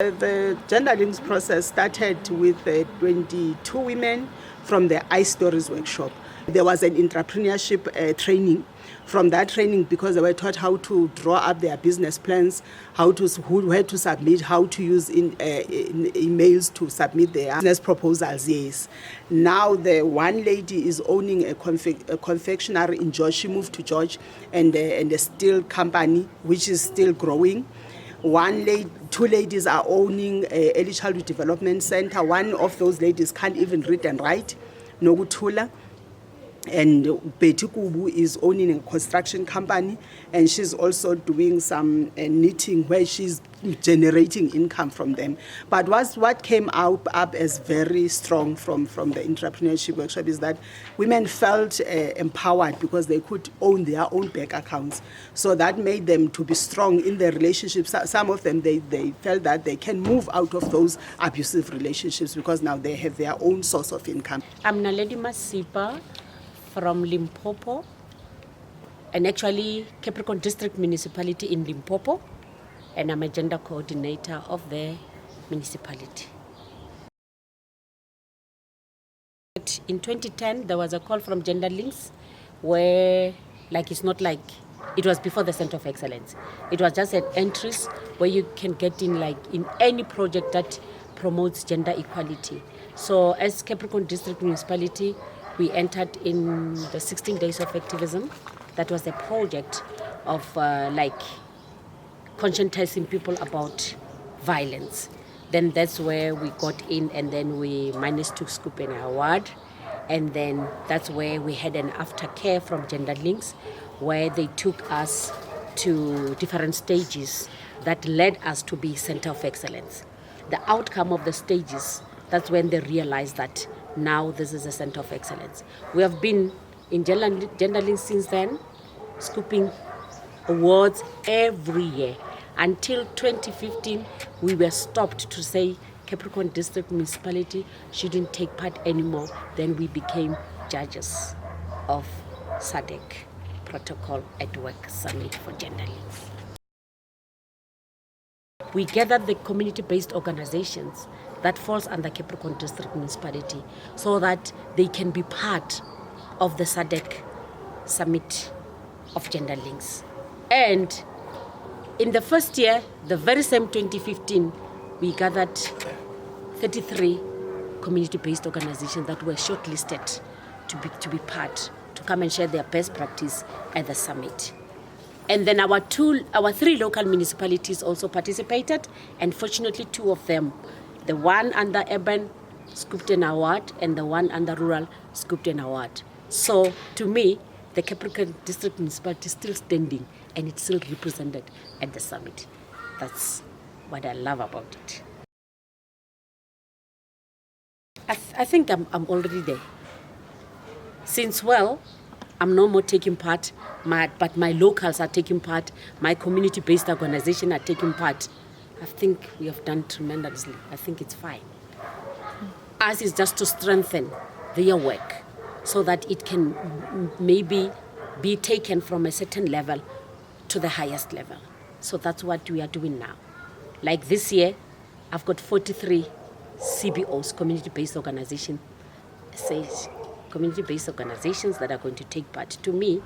The gender links process started with 22 women from the iStories workshop. There was an entrepreneurship training. From that training, because they were taught how to draw up their business plans, where to submit, how to use emails to submit their business proposals. Yes. Now the one lady is owning a confectionery in George. She moved to George, and a steel company which is still growing. Two ladies are owning a early childhood development center. One of those ladies can't even read and write, Nogutula. And Betty Kubu is owning a construction company, and she's also doing some knitting where she's generating income from them. But what came up as very strong from the entrepreneurship workshop is that women felt empowered because they could own their own bank accounts. So that made them to be strong in their relationships. Some of them, they felt that they can move out of those abusive relationships because now they have their own source of income. I'm Naledi Masipa from Limpopo, and actually Capricorn District Municipality in Limpopo, and I'm a gender coordinator of the municipality. In 2010, there was a call from Gender Links where, it's not like, it was before the Center of Excellence. It was just an entries where you can get in in any project that promotes gender equality. So as Capricorn District Municipality, we entered in the 16 days of activism. That was a project of conscientizing people about violence. Then that's where we got in, and then we managed to scoop an award. And then that's where we had an aftercare from Gender Links, where they took us to different stages that led us to be Center of Excellence. The outcome of the stages, that's when they realized that now this is a Center of Excellence. We have been in Gender Links since then, scooping awards every year. Until 2015, we were stopped to say Capricorn District Municipality shouldn't take part anymore. Then we became judges of SADC Protocol at Work Summit for Gender Links. We gathered the community-based organizations that falls under Capricorn District Municipality so that they can be part of the SADC Summit of Gender Links. And in the first year, the very same 2015, we gathered 33 community-based organizations that were shortlisted to be part, to come and share their best practice at the summit. And then our three local municipalities also participated, and fortunately 2 of them, the one under urban scooped an award and the one under rural scooped an award. So to me, the Capricorn District Municipality is still standing and it's still represented at the summit. That's what I love about it. I think I'm already there. Since, I'm no more taking part, but my locals are taking part, my community-based organization are taking part. I think we have done tremendously. I think it's fine. Us is just to strengthen their work so that it can maybe be taken from a certain level to the highest level. So that's what we are doing now. Like this year, I've got 43 CBOs, community-based organizations that are going to take part. To me,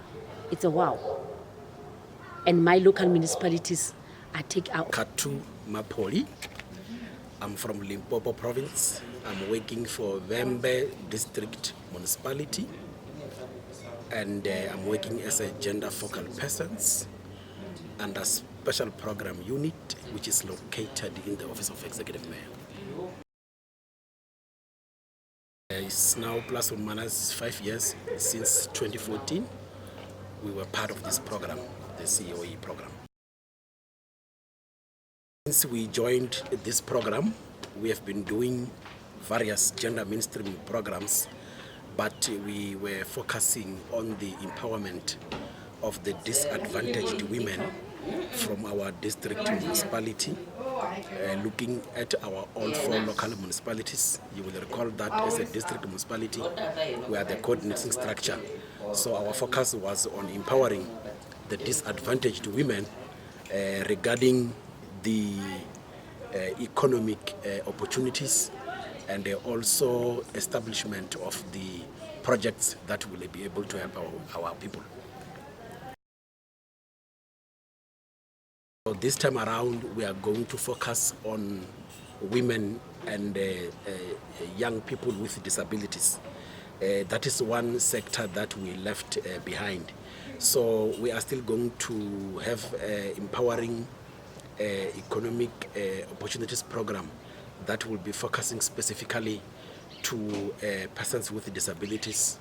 it's a wow. And my local municipalities are taking out. Katu Mapoli. I'm from Limpopo province. I'm working for Vembe District Municipality. And I'm working as a gender focal persons and a special program unit, which is located in the Office of Executive Mayor. It's now plus or minus 5 years since 2014. We were part of this program, the COE program. Since we joined this program, we have been doing various gender mainstream programs, but we were focusing on the empowerment of the disadvantaged women from our district municipality. Looking at our all 4 local municipalities, you will recall that as a district municipality, we are the coordinating structure. So our focus was on empowering the disadvantaged women regarding the economic opportunities, and also establishment of the projects that will be able to help our people. So this time around, we are going to focus on women and young people with disabilities. That is one sector that we left behind. So we are still going to have empowering economic opportunities program that will be focusing specifically to persons with disabilities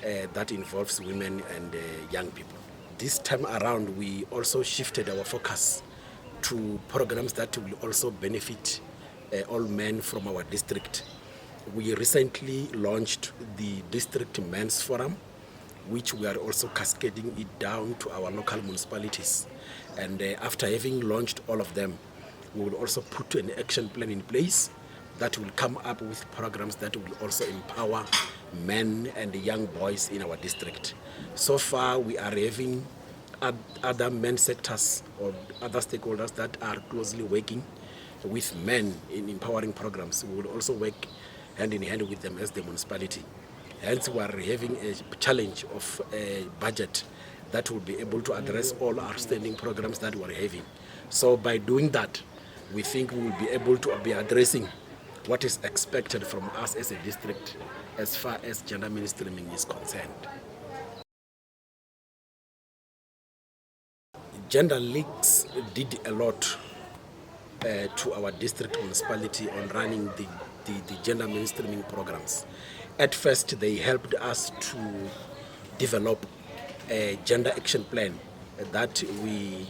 that involves women and young people. This time around, we also shifted our focus to programs that will also benefit all men from our district. We recently launched the District Men's Forum, which we are also cascading it down to our local municipalities. And after having launched all of them, we will also put an action plan in place that will come up with programs that will also empower men and young boys in our district. So far, we are having other men sectors or other stakeholders that are closely working with men in empowering programs. We will also work hand in hand with them as the municipality. Hence, we are having a challenge of a budget that will be able to address all our standing programs that we are having. So by doing that, we think we will be able to be addressing what is expected from us as a district as far as gender mainstreaming is concerned. Gender Links did a lot to our district municipality on running the gender mainstreaming programs. At first, they helped us to develop a gender action plan that we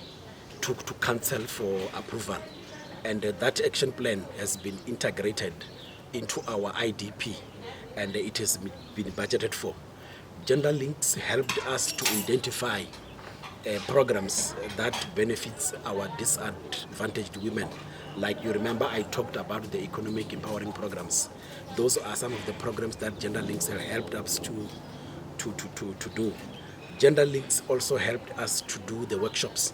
took to council for approval. And that action plan has been integrated into our IDP, and it has been budgeted for. Gender Links helped us to identify programs that benefits our disadvantaged women. Like you remember, I talked about the economic empowering programs. Those are some of the programs that Gender Links have helped us to do. Gender Links also helped us to do the workshops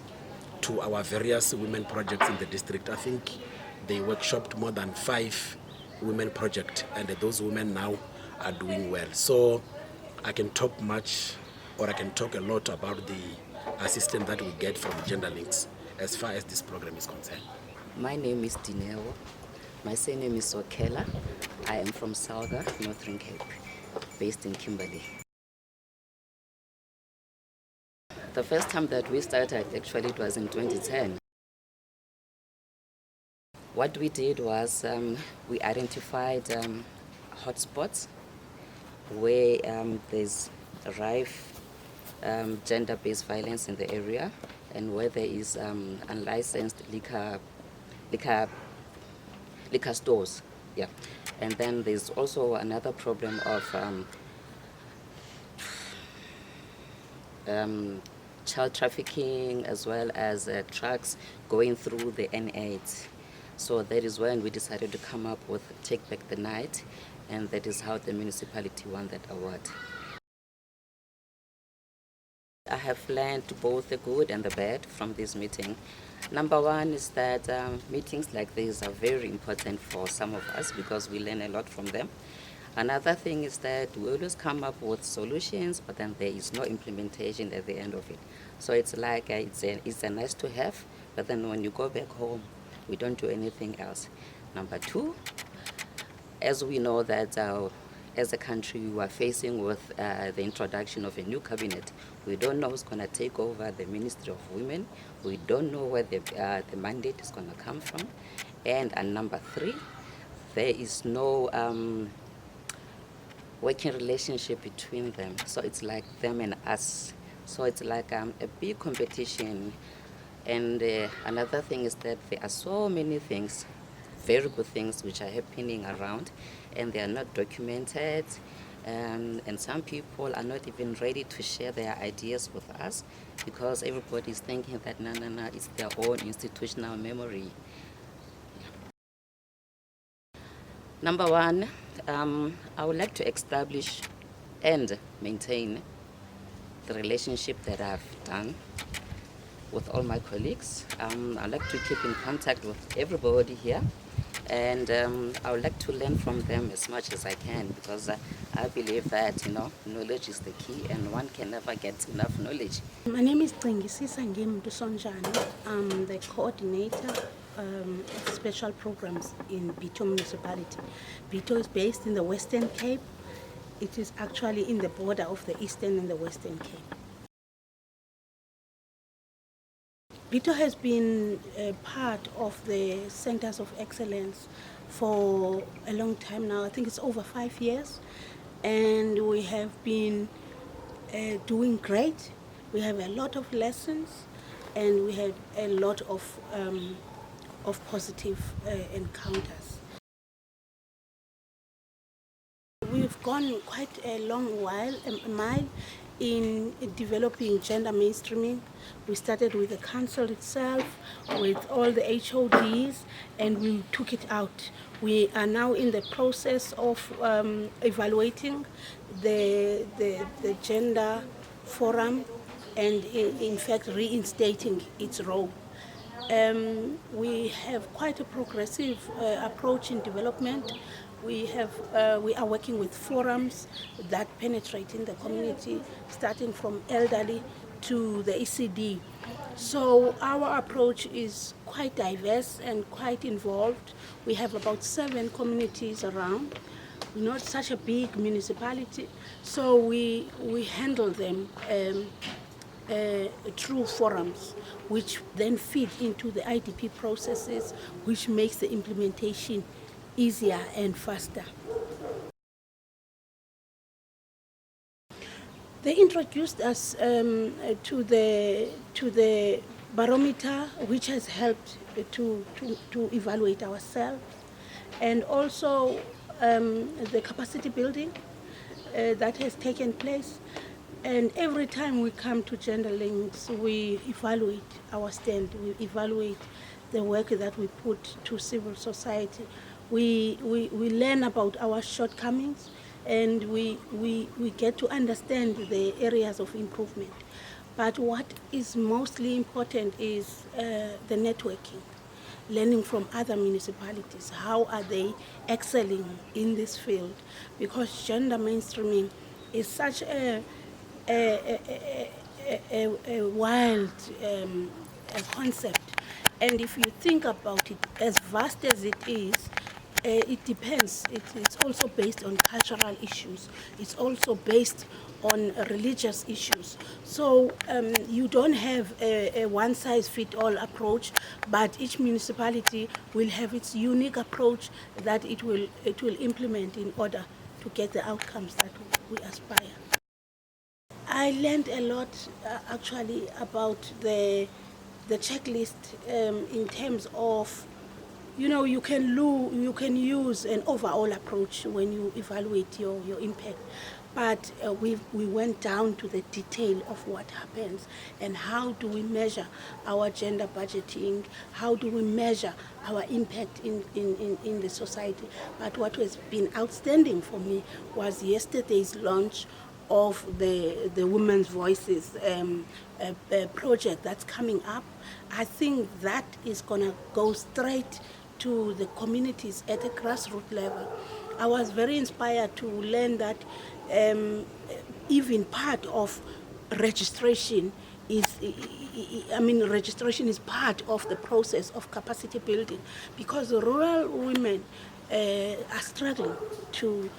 to our various women projects in the district. I think they workshopped more than 5 women projects, and those women now are doing well. So I can talk much, or I can talk a lot about the assistance that we get from Gender Links as far as this program is concerned. My name is Dineo. My surname is Okela. I am from Salga, Northern Cape, based in Kimberley. The first time that we started, actually, it was in 2010. What we did was we identified hotspots where there's rife gender-based violence in the area, and where there is unlicensed liquor stores. Yeah, and then there's also another problem of child trafficking, as well as trucks going through the N8. So that is when we decided to come up with Take Back the Night, and that is how the municipality won that award. I have learned both the good and the bad from this meeting. Number one is that meetings like this are very important for some of us because we learn a lot from them. Another thing is that we always come up with solutions, but then there is no implementation at the end of it. So it's like it's a nice to have, but then when you go back home, we don't do anything else. Number two, as we know that as a country we are facing with the introduction of a new cabinet, we don't know who's going to take over the Ministry of Women. We don't know where the mandate is going to come from. And number three, there is no working relationship between them. So it's like them and us. So it's like a big competition. And another thing is that there are so many things, very good things, which are happening around, and they are not documented. And some people are not even ready to share their ideas with us because everybody is thinking that no, it's their own institutional memory. Number one, I would like to establish and maintain the relationship that I've done with all my colleagues. I'd like to keep in contact with everybody here, and I would like to learn from them as much as I can, because I believe that knowledge is the key, and one can never get enough knowledge. My name is Tringisisa Sonjani. I'm the coordinator of special programs in Bito municipality. Bito is based in the Western Cape. It is actually in the border of the Eastern and the Western Cape. Bito has been a part of the Centers of Excellence for a long time now. I think it's over 5 years, and we have been doing great. We have a lot of lessons, and we have a lot of positive encounters. We've gone quite a long while, a mile, in developing gender mainstreaming. We started with the council itself, with all the HODs, and we took it out. We are now in the process of evaluating the gender forum, and in fact reinstating its role. We have quite a progressive approach in development. We are working with forums that penetrate in the community, starting from elderly to the ECD. So our approach is quite diverse and quite involved. We have about 7 communities around. We're not such a big municipality, so we handle them through forums, which then feed into the IDP processes, which makes the implementation easier and faster. They introduced us to the barometer, which has helped to evaluate ourselves, and also the capacity building that has taken place. And every time we come to Gender Links, we evaluate our stand, we evaluate the work that we put to civil society. We learn about our shortcomings, and we get to understand the areas of improvement. But what is mostly important is the networking, learning from other municipalities. How are they excelling in this field? Because gender mainstreaming is such a wild concept, and if you think about it, as vast as it is, it depends. It's also based on cultural issues. It's also based on religious issues. So you don't have a one-size-fits-all approach, but each municipality will have its unique approach that it will implement in order to get the outcomes that we aspire. I learned a lot actually about the checklist in terms of, you can use an overall approach when you evaluate your impact, but we went down to the detail of what happens and how do we measure our gender budgeting, how do we measure our impact in the society. But what has been outstanding for me was yesterday's launch of the Women's Voices project that's coming up. I think that is going to go straight to the communities at a grassroots level. I was very inspired to learn that even part of registration registration is part of the process of capacity building, because rural women are struggling to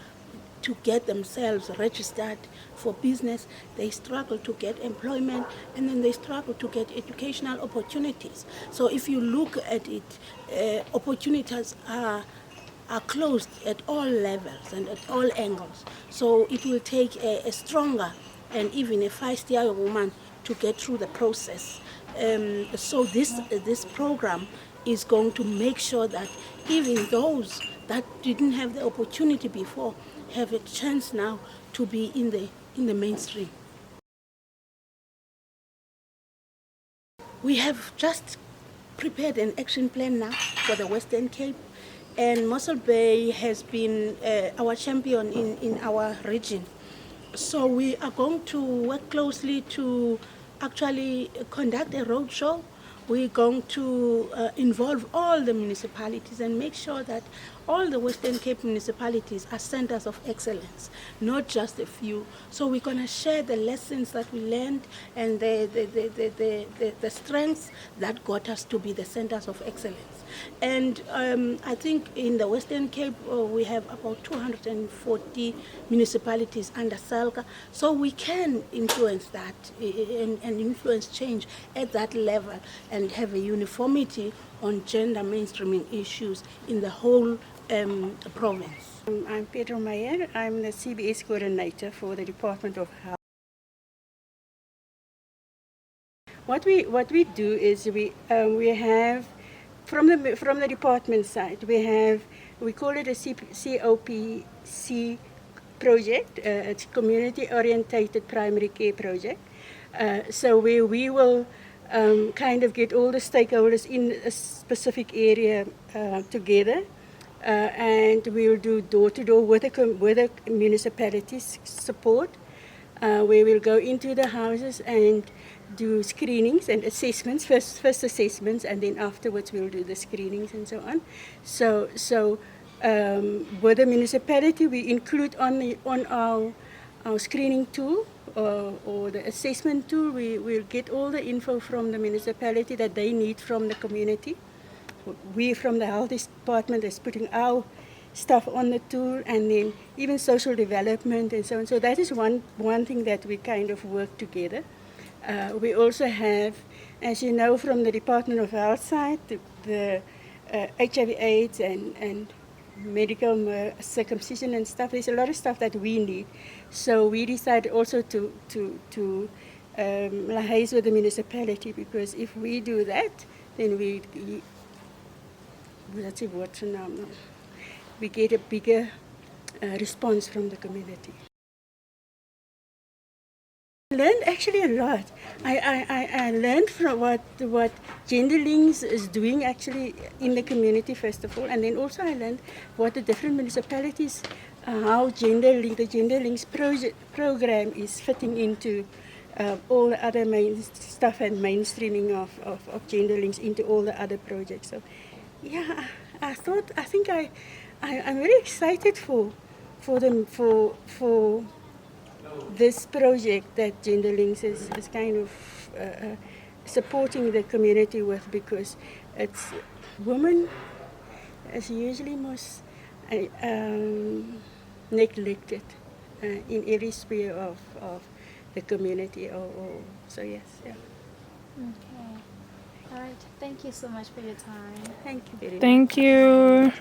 get themselves registered for business. They struggle to get employment, and then they struggle to get educational opportunities. So if you look at it, opportunities are closed at all levels and at all angles. So it will take a stronger and even a feistier woman to get through the process. So this program is going to make sure that even those that didn't have the opportunity before have a chance now to be in the mainstream. We have just prepared an action plan now for the Western Cape, and Mossel Bay has been our champion in our region. So we are going to work closely to actually conduct a roadshow. We're going to involve all the municipalities and make sure that all the Western Cape municipalities are centers of excellence, not just a few. So we're going to share the lessons that we learned and the strengths that got us to be the centers of excellence. And I think in the Western Cape, we have about 240 municipalities under SALCA, so we can influence that and influence change at that level and have a uniformity on gender mainstreaming issues in the whole province. I'm Pedro Mayer. I'm the CBS coordinator for the Department of Health. What we do is we have from the department side we call it a COPC project. It's community orientated primary care project. So where we will kind of get all the stakeholders in a specific area together. And we will do door-to-door with the municipalities support. We will go into the houses and do screenings and assessments, first assessments, and then afterwards we'll do the screenings and so on. So with the municipality, we include on our screening tool or the assessment tool, we will get all the info from the municipality that they need from the community. We from the health department is putting our stuff on the tool, and then even social development and so on. So that is one thing that we kind of work together. We also have, as you know, from the Department of Health side, the HIV/AIDS and medical circumcision and stuff. There's a lot of stuff that we need. So we decided also to liaise with the municipality, because if we do that, then we get a bigger response from the community. I learned actually a lot. I learned from what Genderlinks is doing actually in the community, first of all, and then also I learned what the different municipalities, how the Genderlinks program is fitting into all the other main stuff and mainstreaming of Genderlinks into all the other projects. So, yeah, I'm very excited for this project that Genderlinks is kind of supporting the community with, because it's women is usually most neglected in every sphere of the community. So yes, yeah. Okay. All right. Thank you so much for your time. Thank you very much. Thank you.